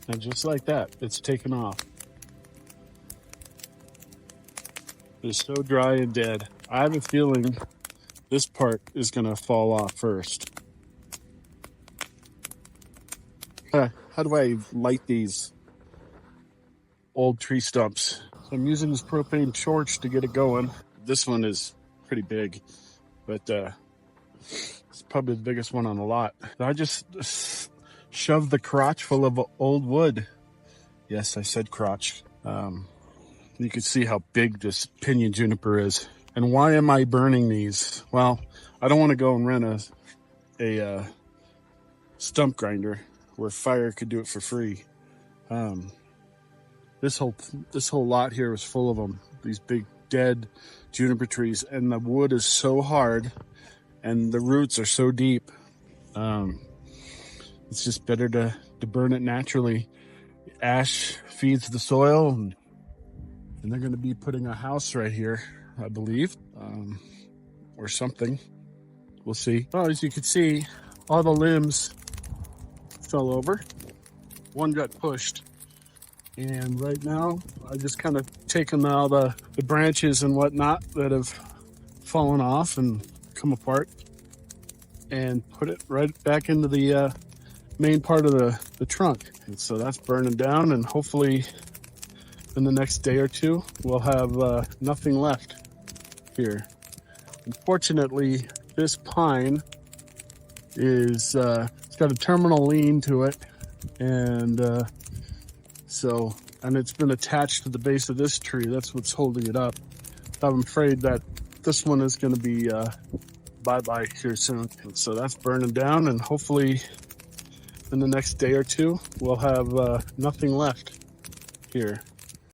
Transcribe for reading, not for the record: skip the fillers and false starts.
And just like that, it's taken off. It's so dry and dead. I have a feeling this part is gonna fall off first. How do I light these old tree stumps? So I'm using this propane torch to get it going. This one is pretty big, but it's probably the biggest one on the lot. I just shoved the crotch full of old wood. Yes, I said crotch. You can see how big this pinyon juniper is. And why am I burning these? Well, I don't want to go and rent a stump grinder where fire could do it for free. This whole lot here was full of them. These big dead juniper trees, and the wood is so hard, and the roots are so deep. It's just better to burn it naturally. Ash feeds the soil, and they're going to be putting a house right here, I believe, or something. We'll see. Well, as you can see, all the limbs fell over. One got pushed, and right now I just kind of taken all the branches and whatnot that have fallen off and come apart and put it right back into the main part of the trunk. And so that's burning down, and hopefully in the next day or two we'll have nothing left here. Unfortunately, this pine is it's got a terminal lean to it, and and it's been attached to the base of this tree. That's what's holding it up. I'm afraid that this one is going to be bye-bye here soon. And so that's burning down, and hopefully in the next day or two we'll have nothing left here.